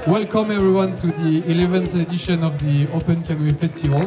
Welcome everyone to the 11th edition of the Open Canoe Festival.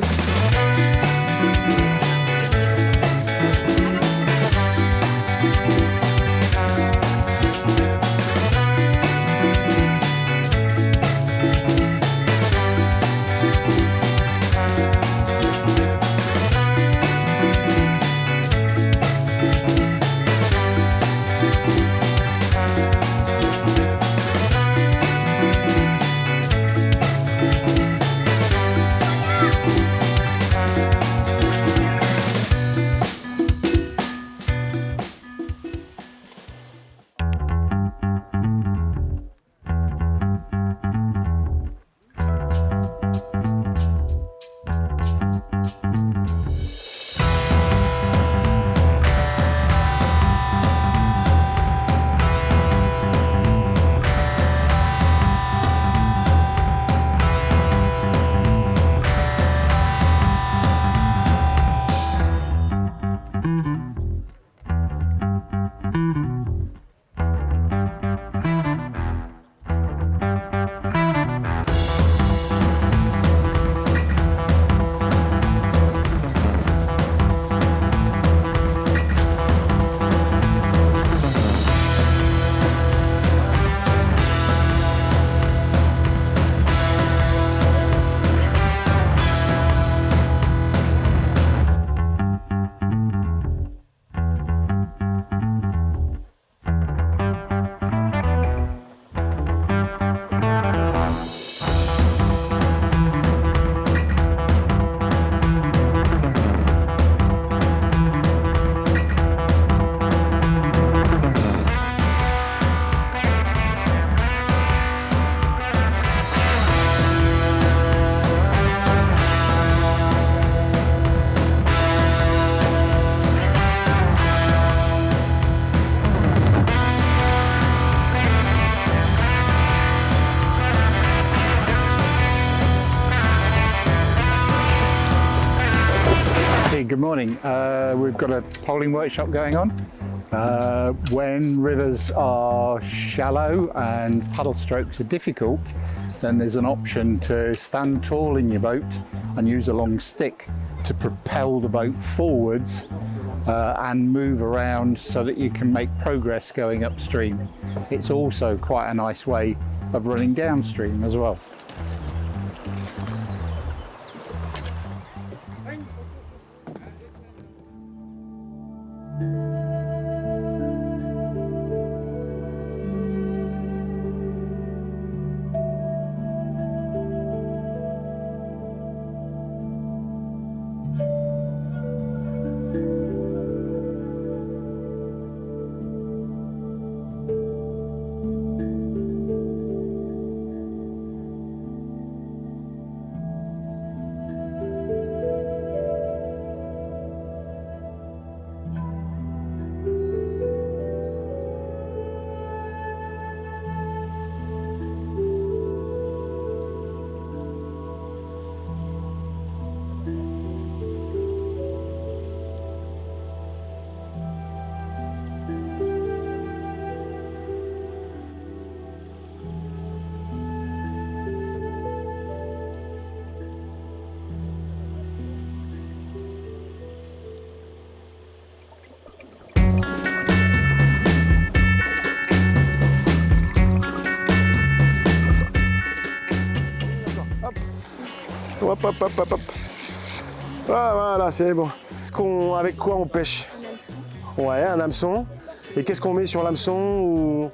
Good morning. We've got a poling workshop going on. When rivers are shallow and paddle strokes are difficult, then there's an option to stand tall in your boat and use a long stick to propel the boat forwards and move around so that you can make progress going upstream. It's also quite a nice way of running downstream as well. Hop, hop, hop, hop, hop. Ah, voilà, c'est bon. Avec quoi on pêche? Ouais, un hameçon. Et qu'est-ce qu'on met sur l'hameçon ou...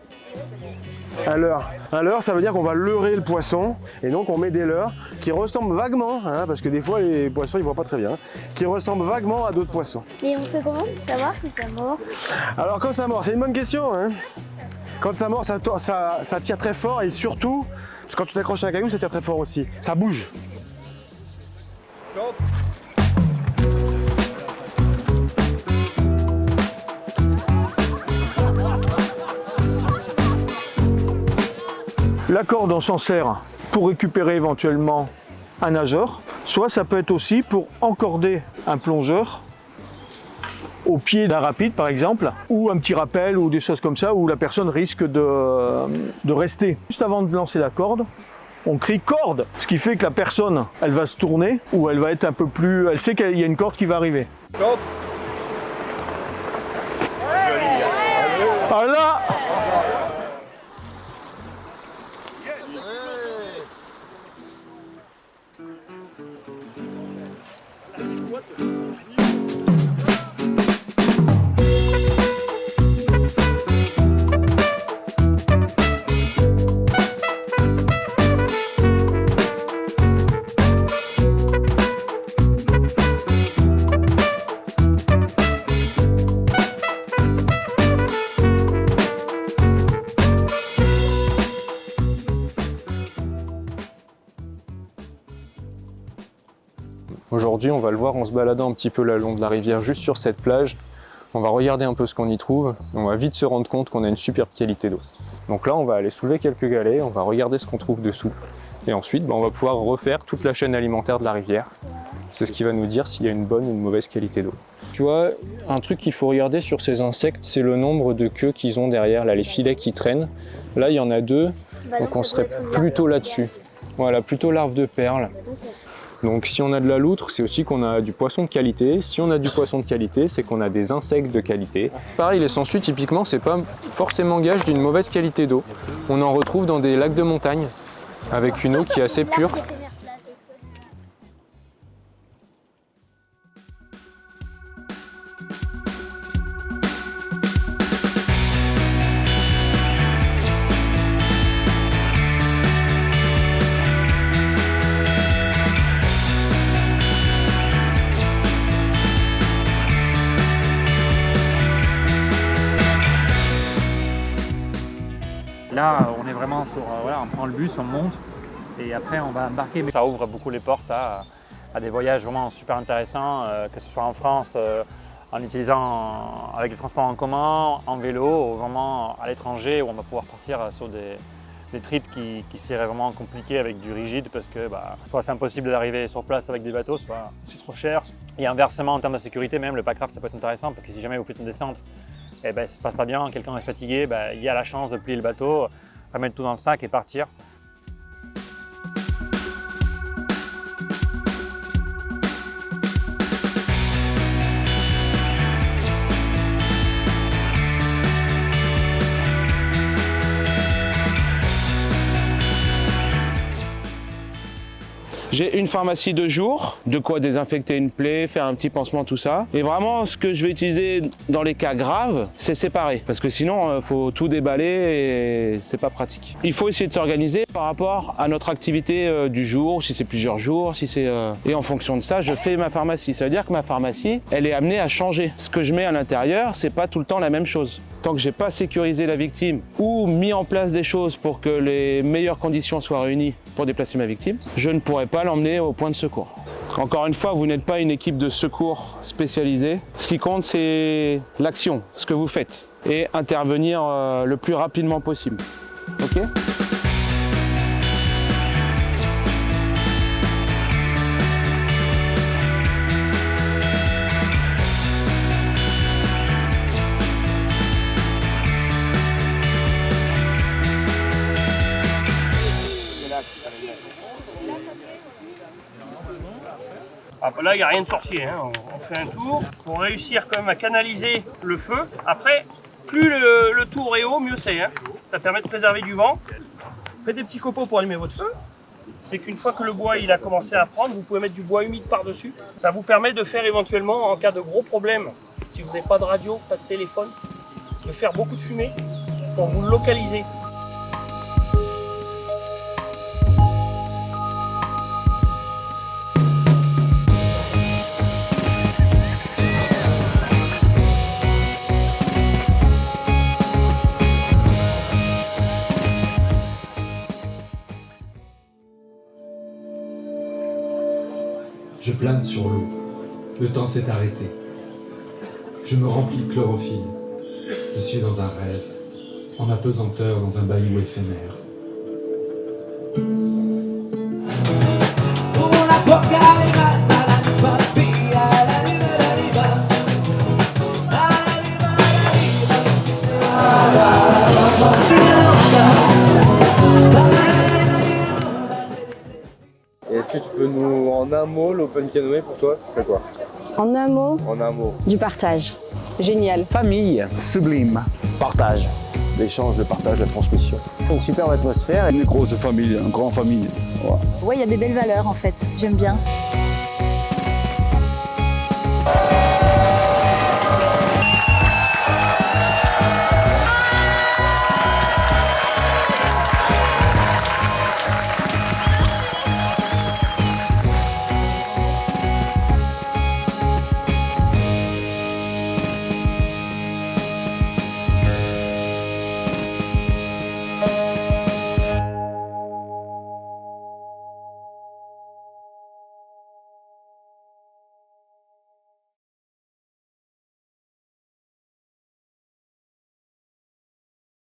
Un leurre. Un leurre, ça veut dire qu'on va leurrer le poisson. Et donc on met des leurres qui ressemblent vaguement, hein, parce que des fois les poissons ils voient pas très bien, qui ressemblent vaguement à d'autres poissons. Et on fait comment pour savoir si ça mord? Alors quand ça mord, c'est une bonne question. Hein. Quand ça mord, ça tire très fort et surtout, quand tu t'accroches à un caillou, ça tire très fort aussi. Ça bouge. La corde, on s'en sert pour récupérer éventuellement un nageur, soit ça peut être aussi pour encorder un plongeur au pied d'un rapide par exemple, ou un petit rappel ou des choses comme ça où la personne risque de rester. Juste avant de lancer la corde, on crie corde, ce qui fait que la personne, elle va se tourner ou elle va être un peu plus, elle sait qu'il y a une corde qui va arriver. Corde. Ah là, Aujourd'hui, on va le voir en se baladant un petit peu le long de la rivière, juste sur cette plage. On va regarder un peu ce qu'on y trouve. On va vite se rendre compte qu'on a une superbe qualité d'eau. Donc là, on va aller soulever quelques galets, on va regarder ce qu'on trouve dessous. Et ensuite, on va pouvoir refaire toute la chaîne alimentaire de la rivière. C'est ce qui va nous dire s'il y a une bonne ou une mauvaise qualité d'eau. Tu vois, un truc qu'il faut regarder sur ces insectes, c'est le nombre de queues qu'ils ont derrière, là, les filets qui traînent. Là, il y en a 2, donc on serait plutôt là-dessus. Voilà, plutôt larve de perles. Donc si on a de la loutre, c'est aussi qu'on a du poisson de qualité. Si on a du poisson de qualité, c'est qu'on a des insectes de qualité. Pareil, les sangsues, typiquement, c'est pas forcément gage d'une mauvaise qualité d'eau. On en retrouve dans des lacs de montagne, avec une eau qui est assez pure. Là, on est vraiment sur, voilà, on prend le bus, on monte et après on va embarquer. Ça ouvre beaucoup les portes à des voyages vraiment super intéressants, que ce soit en France, en utilisant avec les transports en commun, en vélo, ou vraiment à l'étranger où on va pouvoir partir sur des trips qui seraient vraiment compliqués avec du rigide parce que soit c'est impossible d'arriver sur place avec des bateaux, soit c'est trop cher. Et inversement, en termes de sécurité, même le packraft ça peut être intéressant parce que si jamais vous faites une descente, et ça se passe pas bien, quelqu'un est fatigué, il y a la chance de plier le bateau, remettre tout dans le sac et partir. J'ai une pharmacie de jour, de quoi désinfecter une plaie, faire un petit pansement, tout ça. Et vraiment, ce que je vais utiliser dans les cas graves, c'est séparé. Parce que sinon, il faut tout déballer et c'est pas pratique. Il faut essayer de s'organiser par rapport à notre activité du jour, si c'est plusieurs jours, si c'est... Et en fonction de ça, je fais ma pharmacie. Ça veut dire que ma pharmacie, elle est amenée à changer. Ce que je mets à l'intérieur, c'est pas tout le temps la même chose. Tant que j'ai pas sécurisé la victime ou mis en place des choses pour que les meilleures conditions soient réunies pour déplacer ma victime, je ne pourrai pas l'emmener au point de secours. Encore une fois, vous n'êtes pas une équipe de secours spécialisée. Ce qui compte, c'est l'action, ce que vous faites, et intervenir le plus rapidement possible. Ok ? Là, il n'y a rien de sorcier, hein. On fait un tour pour réussir quand même à canaliser le feu. Après, plus le tour est haut, mieux c'est. Hein. Ça permet de préserver du vent. Faites des petits copeaux pour allumer votre feu. C'est qu'une fois que le bois il a commencé à prendre, vous pouvez mettre du bois humide par-dessus. Ça vous permet de faire éventuellement, en cas de gros problème, si vous n'avez pas de radio, pas de téléphone, de faire beaucoup de fumée pour vous localiser. Je plane sur l'eau. Le temps s'est arrêté. Je me remplis de chlorophylle. Je suis dans un rêve, en apesanteur dans un bayou éphémère. un mot, l'open canoë pour toi, ce serait quoi? En un mot, En un mot. du partage. Génial. Famille, Sublime. partage, l'échange, le partage, la transmission. Une superbe atmosphère. Une grosse famille, une grande famille. Ouais, il y a des belles valeurs en fait. J'aime bien.